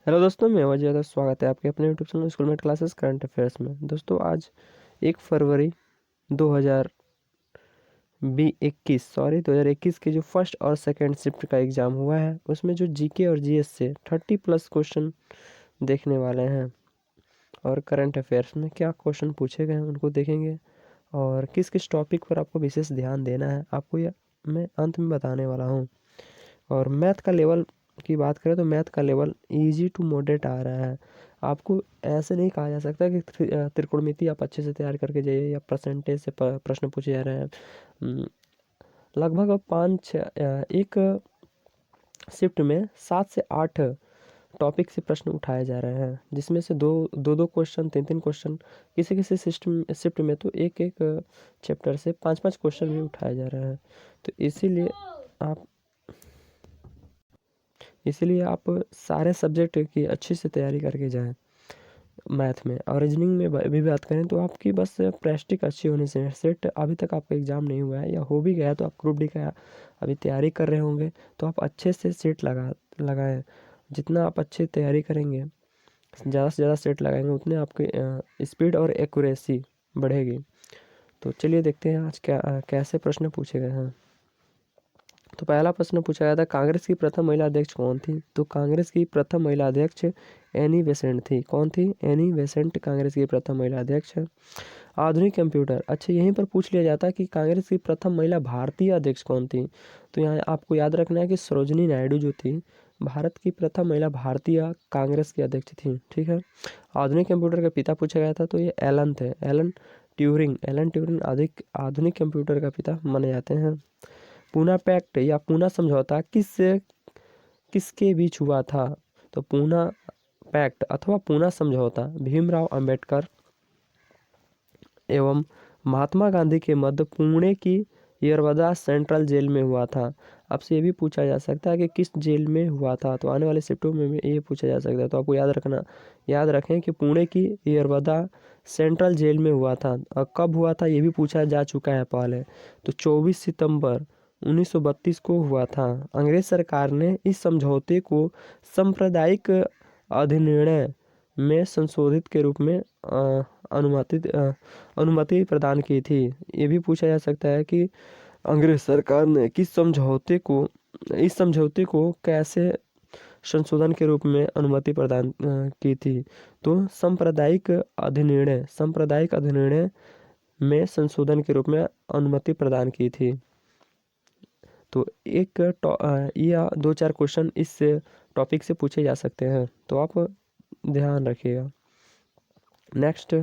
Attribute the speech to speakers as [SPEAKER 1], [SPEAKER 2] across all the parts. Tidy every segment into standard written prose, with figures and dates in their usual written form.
[SPEAKER 1] Hello दोस्तों, मैं अजय यादव। स्वागत है आपके अपने यूट्यूब चैनल स्कूल में क्लासेस करंट अफेयर्स में। दोस्तों, आज 1 फरवरी 2021 की जो फर्स्ट और सेकंड शिफ्ट का एग्ज़ाम हुआ है, उसमें जो जीके और जीएस से 30+ क्वेश्चन देखने वाले हैं। और करंट अफेयर्स में क्या क्वेश्चन पूछे गए हैं उनको देखेंगे, और किस किस टॉपिक पर आपको विशेष ध्यान देना है आपको यह मैं अंत में बताने वाला हूँ। और मैथ का लेवल की बात करें तो मैथ का लेवल इजी टू मॉडरेट आ रहा है। आपको ऐसे नहीं कहा जा सकता कि त्रिकोणमिति आप अच्छे से तैयार करके जाइए या परसेंटेज से प्रश्न पूछे जा रहे हैं। लगभग अब 5 एक शिफ्ट में 7 से 8 टॉपिक से प्रश्न उठाए जा रहे हैं, जिसमें से दो दो दो क्वेश्चन, 3 3 क्वेश्चन, किसी किसी शिफ्ट में तो एक एक चैप्टर से 5 5 क्वेश्चन भी उठाए जा रहे हैं। तो इसीलिए आप सारे सब्जेक्ट की अच्छी से तैयारी करके जाएं। मैथ में और रीजनिंग में भी बात करें तो आपकी बस प्रैक्टिस अच्छी होनी चाहिए। सेट अभी तक आपका एग्ज़ाम नहीं हुआ है या हो भी गया तो आप ग्रुप डी का अभी तैयारी कर रहे होंगे, तो आप अच्छे से सेट लगाएं। जितना आप अच्छी तैयारी करेंगे, ज़्यादा से ज़्यादा सेट लगाएंगे, उतने आपकी स्पीड और एक्यूरेसी बढ़ेगी। तो चलिए देखते हैं आज कैसे प्रश्न पूछे गए हैं। तो पहला प्रश्न पूछा गया था, कांग्रेस की प्रथम महिला अध्यक्ष कौन थी? तो कांग्रेस की प्रथम महिला अध्यक्ष एनी बेसेंट थी। कौन थी? एनी बेसेंट कांग्रेस की प्रथम महिला अध्यक्ष है। आधुनिक कंप्यूटर, अच्छा यहीं पर पूछ लिया जाता है कि कांग्रेस की प्रथम महिला भारतीय अध्यक्ष कौन थी। तो यहाँ आपको याद रखना है कि सरोजिनी नायडू जो थी, भारत की प्रथम महिला भारतीय कांग्रेस की अध्यक्ष थी। ठीक है। आधुनिक कंप्यूटर का पिता पूछा गया था, तो ये एलन थे, एलन ट्यूरिंग। एलन ट्यूरिंग आधुनिक कंप्यूटर का पिता माने जाते हैं। पूना पैक्ट या पूना समझौता किसके बीच हुआ था? तो पूना पैक्ट अथवा पूना समझौता भीमराव अंबेडकर एवं महात्मा गांधी के मध्य पुणे की यरवदा सेंट्रल जेल में हुआ था। आपसे ये भी पूछा जा सकता है कि किस जेल में हुआ था, तो आने वाले शिफ्टों में भी ये पूछा जा सकता है। तो आपको याद रखें कि पुणे की यरवदा सेंट्रल जेल में हुआ था। और कब हुआ था ये भी पूछा जा चुका है पहले। तो 24 सितंबर 1932 को हुआ था। अंग्रेज सरकार ने इस समझौते को सांप्रदायिक अधिनिर्णय में संशोधित के रूप में अनुमति प्रदान की थी। ये भी पूछा जा सकता है कि अंग्रेज सरकार ने इस समझौते को कैसे संशोधन के रूप में अनुमति प्रदान की थी। तो सांप्रदायिक अधिनिर्णय में संशोधन के रूप में अनुमति प्रदान की थी। तो या 2 4 क्वेश्चन इस टॉपिक से पूछे जा सकते हैं, तो आप ध्यान रखिएगा। नेक्स्ट,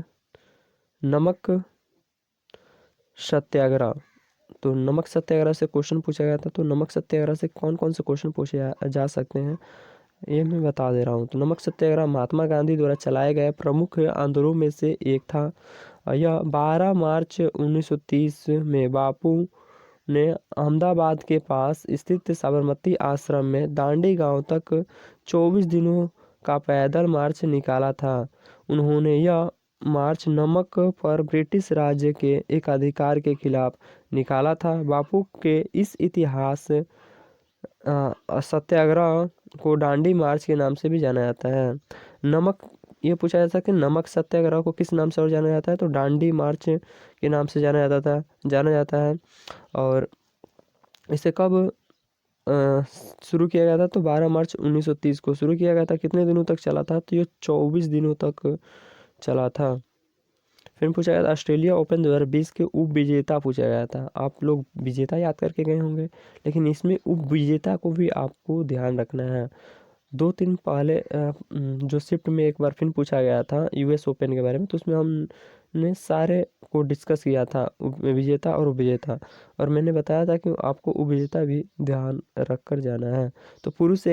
[SPEAKER 1] नमक सत्याग्रह। तो नमक सत्याग्रह से क्वेश्चन पूछा गया था। तो नमक सत्याग्रह से कौन कौन से क्वेश्चन पूछे जा सकते हैं ये मैं बता दे रहा हूँ। तो नमक सत्याग्रह महात्मा गांधी द्वारा चलाए गए प्रमुख आंदोलनों में से एक था। यह 12 मार्च 1930 में बापू ने अहमदाबाद के पास स्थित साबरमती आश्रम में दांडी गांव तक 24 दिनों का पैदल मार्च निकाला था। उन्होंने यह मार्च नमक पर ब्रिटिश राज्य के एक अधिकार के खिलाफ निकाला था। बापू के इस इतिहास सत्याग्रह को दांडी मार्च के नाम से भी जाना जाता है। ये पूछा जाता है कि नमक सत्याग्रह को किस नाम से और जाना जाता है? तो दांडी मार्च के नाम से जाना जाता है। और इसे कब शुरू किया गया था? तो 12 मार्च 1930 को शुरू किया गया था। कितने दिनों तक चला था? तो ये 24 दिनों तक चला था। फिर पूछा गया था ऑस्ट्रेलिया ओपन 2020 के उप विजेता पूछा गया था। आप लोग विजेता याद करके गए होंगे, लेकिन इसमें उप विजेता को भी आपको ध्यान रखना है। 2 3 पहले जो शिफ्ट में एक बार फिर पूछा गया था यूएस ओपन के बारे में, तो उसमें हमने सारे को डिस्कस किया था, विजेता और उपविजेता। और मैंने बताया था कि आपको उपविजेता भी ध्यान रख कर जाना है। तो पुरुष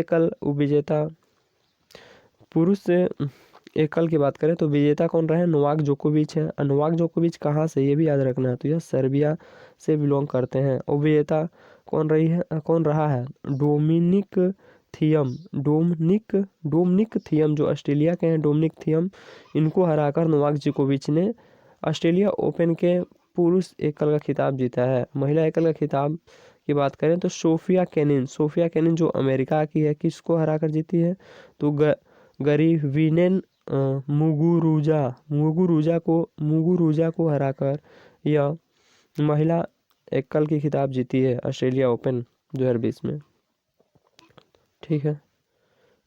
[SPEAKER 1] एकल की बात करें तो विजेता कौन रहे? नोवाक जोकोविच है। नोवाक जोकोविच कहाँ से, ये भी याद रखना है। तो यह सर्बिया से बिलोंग करते हैं। उपविजेता कौन रहा है? डोमिनिक थियम जो ऑस्ट्रेलिया के हैं, डोमिनिक थियम, इनको हराकर नोवाक जोकोविच ने ऑस्ट्रेलिया ओपन के पुरुष एकल का खिताब जीता है। महिला एकल का खिताब की बात करें तो सोफिया केनिन जो अमेरिका की है, किसको हराकर जीती है? तो गरीविनेन मुगुरुजा को हराकर यह महिला एकल की खिताब जीती है ऑस्ट्रेलिया ओपन 2020 में। ठीक है,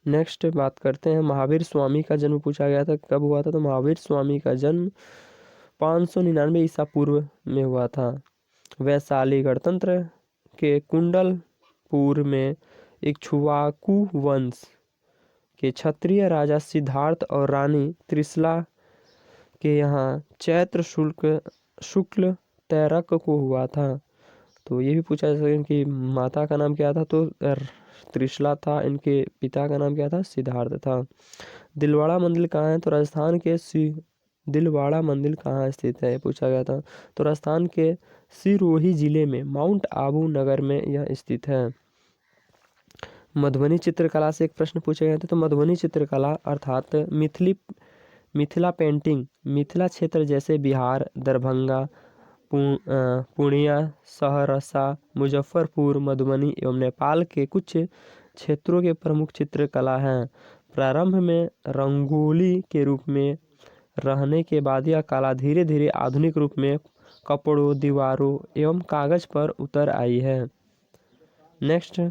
[SPEAKER 1] नेक्स्ट बात करते हैं महावीर स्वामी का जन्म पूछा गया था, कब हुआ था? तो महावीर स्वामी का जन्म 599 ईसा पूर्व में हुआ था। वैशाली गणतंत्र के कुंडलपुर में इक्ष्वाकु वंश के क्षत्रिय राजा सिद्धार्थ और रानी त्रिशला के यहाँ चैत्र शुक्ल तैरक को हुआ था। तो ये भी पूछा जा सकता है इनकी माता का नाम क्या था? तो त्रिशला था। इनके पिता का नाम क्या था? सिद्धार्थ था। दिलवाड़ा मंदिर कहाँ है? तो राजस्थान के दिलवाड़ा मंदिर कहाँ स्थित है? पूछा गया था। तो राजस्थान के सिरोही जिले में माउंट आबू नगर में यह स्थित है। मधुबनी चित्रकला से एक प्रश्न पूछा गया था। तो मधुबनी चित्रकला अर्थात मिथिला पेंटिंग मिथिला क्षेत्र जैसे बिहार, दरभंगा, पूर्णिया, सहरसा, मुजफ्फरपुर, मधुबनी एवं नेपाल के कुछ क्षेत्रों के प्रमुख चित्रकला हैं। प्रारंभ में रंगोली के रूप में रहने के बाद यह कला धीरे धीरे आधुनिक रूप में कपड़ों, दीवारों एवं कागज पर उतर आई है। नेक्स्ट,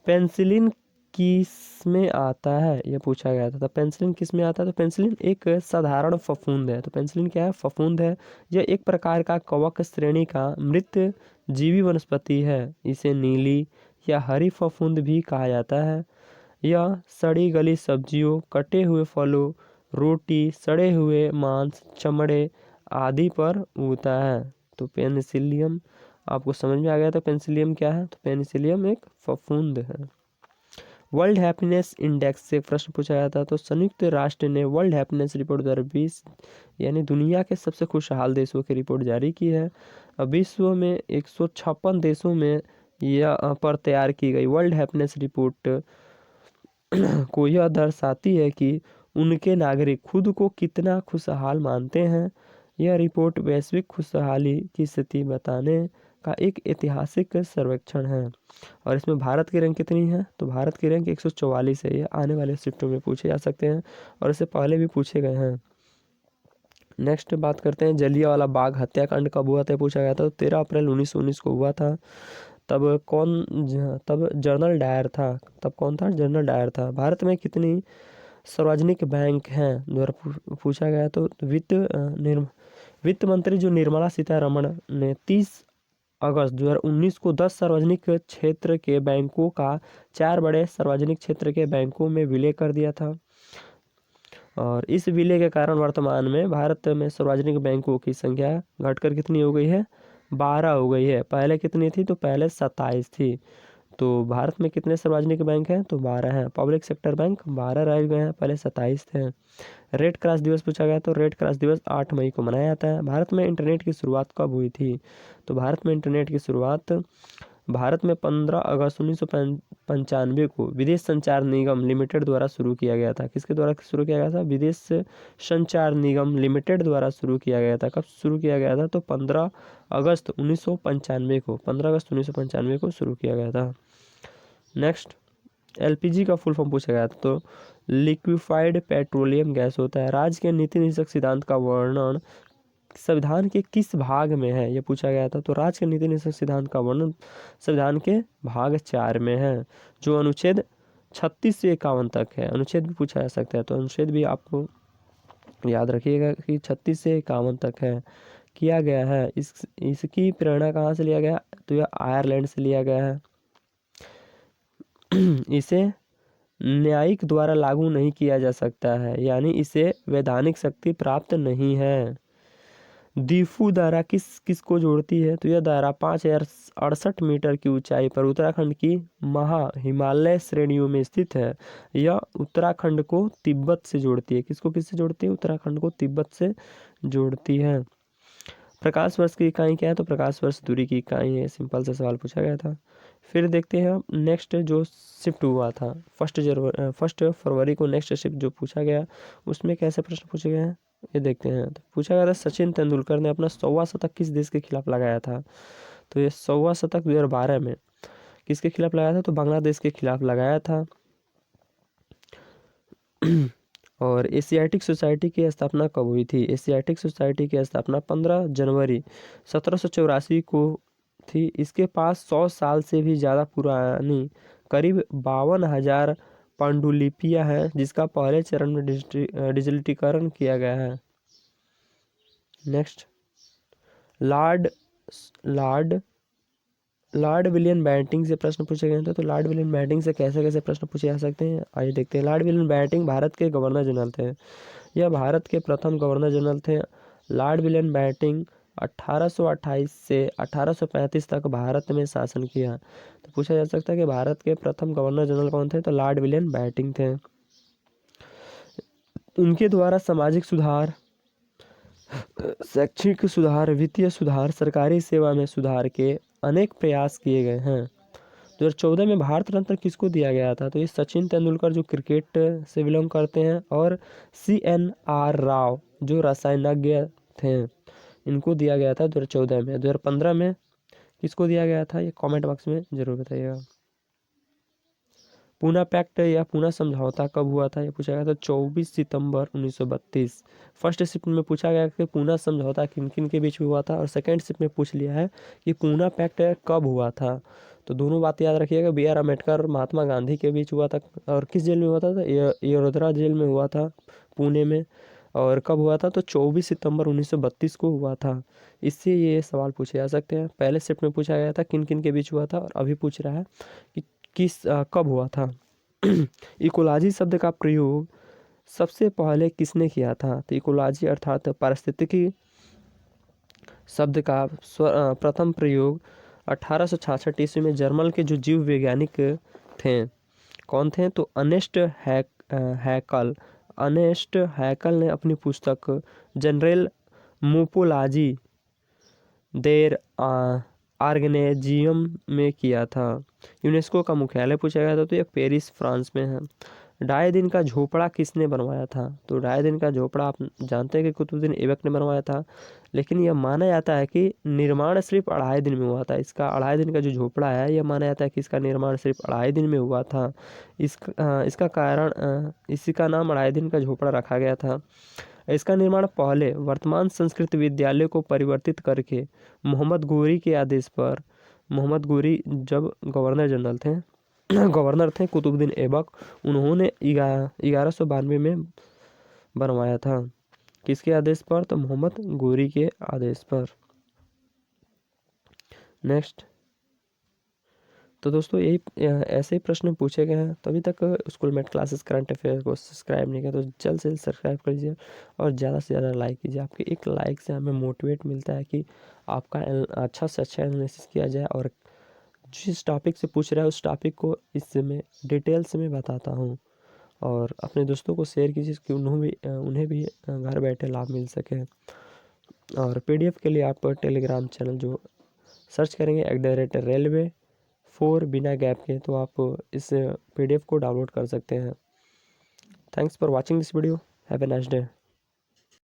[SPEAKER 1] पेंसिलिन किस में आता है? यह पूछा गया था। तो पेंसिलिन किस में आता है? तो पेंसिलिन एक साधारण फफूंद है। तो पेंसिलिन क्या है? फफूंद है। यह एक प्रकार का कवक श्रेणी का मृत जीवी वनस्पति है। इसे नीली या हरी फफूंद भी कहा जाता है। यह सड़ी गली सब्जियों, कटे हुए फलों, रोटी, सड़े हुए मांस, चमड़े आदि पर उगता है। तो पेनिसिलियम आपको समझ में आ गया। तो पेनिसिलियम क्या है? तो पेनिसिलियम एक फफूंद है। वर्ल्ड हैप्पीनेस इंडेक्स से प्रश्न पूछा गया था। तो संयुक्त राष्ट्र ने वर्ल्ड हैप्पीनेस रिपोर्ट 2020 यानी दुनिया के सबसे खुशहाल देशों की रिपोर्ट जारी की है। विश्व में 156 देशों में यह पर तैयार की गई वर्ल्ड हैप्पीनेस रिपोर्ट को यह दर्शाती है कि उनके नागरिक खुद को कितना खुशहाल मानते हैं। यह रिपोर्ट वैश्विक खुशहाली की स्थिति बताने का एक ऐतिहासिक सर्वेक्षण है। और इसमें भारत की रैंक कितनी है? तो भारत की रैंक 144 है। ये आने वाले शिफ्टों में पूछे जा सकते हैं और इससे पहले भी पूछे गए हैं। नेक्स्ट बात करते हैं जलियांवाला बाग हत्याकांड कब हुआ था? पूछा गया था। तो 13 अप्रैल 1919 को हुआ था। तब जनरल डायर था। तब कौन था? जनरल डायर था। भारत में कितनी सार्वजनिक बैंक हैं? द्वारा पूछा गया। तो वित्त मंत्री जो निर्मला सीतारमण ने 30 अगस्त 2019 को 10 सार्वजनिक क्षेत्र के बैंकों का 4 बड़े सार्वजनिक क्षेत्र के बैंकों में विलय कर दिया था। और इस विलय के कारण वर्तमान में भारत में सार्वजनिक बैंकों की संख्या घटकर कितनी हो गई है? 12 हो गई है। पहले कितनी थी? तो पहले 27 थी। तो भारत में कितने सार्वजनिक बैंक हैं? तो 12 हैं। पब्लिक सेक्टर बैंक 12 रह गए हैं, पहले 27 थे। रेड क्रॉस दिवस पूछा गया। तो रेड क्रॉस दिवस 8 मई को मनाया जाता है। भारत में इंटरनेट की शुरुआत कब हुई थी? तो भारत में इंटरनेट की शुरुआत भारत में 15 अगस्त 1995 को विदेश संचार निगम लिमिटेड द्वारा शुरू किया गया था। किसके द्वारा शुरू किया गया था? विदेश संचार निगम लिमिटेड द्वारा शुरू किया गया था। कब शुरू किया गया था? तो 15 अगस्त 1995 को 15 अगस्त 1995 को शुरू किया गया था। नेक्स्ट, एलपीजी का फुल फॉर्म पूछा गया था। तो लिक्विफाइड पेट्रोलियम गैस होता है। राज्य के नीति निषेधक सिद्धांत का वर्णन संविधान के किस भाग में है? ये पूछा गया था। तो राज्य के नीति निषेधक सिद्धांत का वर्णन संविधान के भाग 4 में है, जो अनुच्छेद 36 से 51 तक है। अनुच्छेद भी पूछा जा सकता है, तो अनुच्छेद भी आपको याद रखिएगा कि 36 से 51 तक है, किया गया है। इसकी प्रेरणा कहाँ से लिया गया? तो यह आयरलैंड से लिया गया है। इसे न्यायिक द्वारा लागू नहीं किया जा सकता है, यानी इसे वैधानिक शक्ति प्राप्त नहीं है। दीफू दारा किसको जोड़ती है? तो यह दारा 5068 मीटर की ऊंचाई पर उत्तराखंड की हिमालय श्रेणियों में स्थित है। यह उत्तराखंड को तिब्बत से जोड़ती है। किससे जोड़ती है? उत्तराखंड को तिब्बत से जोड़ती है। प्रकाश वर्ष की इकाई क्या है? तो प्रकाश वर्ष दूरी की इकाई है। सिंपल सा सवाल पूछा गया था। फिर देखते हैं नेक्स्ट जो शिफ्ट हुआ था 1 फरवरी को नेक्स्ट शिफ्ट जो पूछा गया उसमें कैसे प्रश्न पूछे गए हैं ये देखते हैं। तो पूछा गया था सचिन तेंदुलकर ने अपना 100वां शतक किस देश के खिलाफ लगाया था? तो ये 100वां शतक 2012 में किसके खिलाफ लगाया था? तो बांग्लादेश के खिलाफ लगाया था। और एशियाटिक सोसाइटी की स्थापना कब हुई थी? एशियाटिक सोसाइटी की स्थापना 15 जनवरी 1784 को थी। इसके पास 100 साल से भी ज़्यादा पुरानी करीब 52,000 पांडुलिपियां हैं, जिसका पहले चरण में डिजिटलीकरण किया गया है। Next, Lord Lord Lord William Bentinck से प्रश्न पूछे गए थे। तो लॉर्ड विलियम बेंटिंक से कैसे कैसे प्रश्न पूछे जा सकते हैं, आइए देखते हैं। लॉर्ड विलियम बेंटिंक भारत के गवर्नर जनरल थे। यह भारत के प्रथम गवर्नर जनरल थे। लॉर्ड विलियम बेंटिंक 1828 से 1835 तक भारत में शासन किया। तो पूछा जा सकता है कि भारत के प्रथम गवर्नर जनरल कौन थे? तो लॉर्ड विलियम बेंटिंक थे। उनके द्वारा सामाजिक सुधार, शैक्षिक सुधार, वित्तीय सुधार, सरकारी सेवा में सुधार के अनेक प्रयास किए गए हैं। 2014 में भारत रत्न किसको दिया गया था? तो ये सचिन तेंदुलकर जो क्रिकेट से बिलोंग करते हैं, और CNR राव जो रसायनज्ञ थे, इनको दिया गया था 2014 में। 2015 में किसको दिया गया था? ये कमेंट बॉक्स में जरूर बताइएगा। पूना पैक्ट या पूना समझौता कब हुआ था? ये पूछा गया था 24 सितंबर 1932। फर्स्ट शिफ्ट में पूछा गया कि पूना समझौता किन किन के बीच में हुआ था, और सेकंड शिफ्ट में पूछ लिया है कि पूना पैक्ट कब हुआ था। तो दोनों बात याद रखिएगा। BR अम्बेडकर महात्मा गांधी के बीच हुआ था, और किस जेल में हुआ था? तो यशोधरा जेल में हुआ था, पुणे में। और कब हुआ था? तो 24 सितंबर 1932 को हुआ था। इससे ये सवाल पूछे जा सकते हैं। पहले शिफ्ट में पूछा गया था किन किन के बीच हुआ था, और अभी पूछ रहा है कि कब हुआ था। इकोलॉजी शब्द का प्रयोग सबसे पहले किसने किया था? तो इकोलॉजी अर्थात पारिस्थितिकी शब्द का प्रथम प्रयोग 1866 ईस्वी में जर्मन के जो जीव वैज्ञानिक थे, कौन थे? तो अर्नेस्ट हैकल ने अपनी पुस्तक जनरल मोपोलॉजी देर ऑर्गेनिज्म में किया था। यूनेस्को का मुख्यालय पूछा गया था, तो ये पेरिस फ्रांस में है। 2.5 दिन का झोपड़ा किसने बनवाया था? तो 2.5 दिन का झोपड़ा आप जानते हैं कि कुतुबुद्दीन ऐबक ने बनवाया था, लेकिन यह माना जाता है कि निर्माण सिर्फ 2.5 दिन में हुआ था। इसका 2.5 दिन का जो झोपड़ा है, यह माना जाता है कि इसका निर्माण सिर्फ 2.5 दिन में हुआ था। इसका कारण इसी का नाम 2.5 दिन का झोपड़ा रखा गया था। इसका निर्माण पहले वर्तमान संस्कृत विद्यालय को परिवर्तित करके मोहम्मद गोरी के आदेश पर, मोहम्मद गोरी जब गवर्नर जनरल थे गवर्नर थे कुतुबुद्दीन ऐबक, उन्होंने 1192 में बनवाया था। किसके आदेश पर? तो मोहम्मद गोरी के आदेश पर। नेक्स्ट, तो दोस्तों यही ऐसे ही प्रश्न पूछे गए हैं। तो अभी तक school mate classes current affair को सब्सक्राइब नहीं किया तो जल्द से जल्द सब्सक्राइब कर लीजिए, और ज़्यादा से ज़्यादा लाइक कीजिए। आपके एक लाइक से हमें मोटिवेट मिलता है कि आपका अच्छा से अच्छा एनालिसिस किया जाए, और जिस टॉपिक से पूछ रहा है उस टॉपिक को इसमें डिटेल्स में बताता हूँ। और अपने दोस्तों को शेयर कीजिए कि उन्हें भी घर बैठे लाभ मिल सके। और PDF के लिए आप टेलीग्राम चैनल जो सर्च करेंगे @railway4 बिना गैप के, तो आप इस PDF को डाउनलोड कर सकते हैं। Thanks for watching this video. Have a nice day.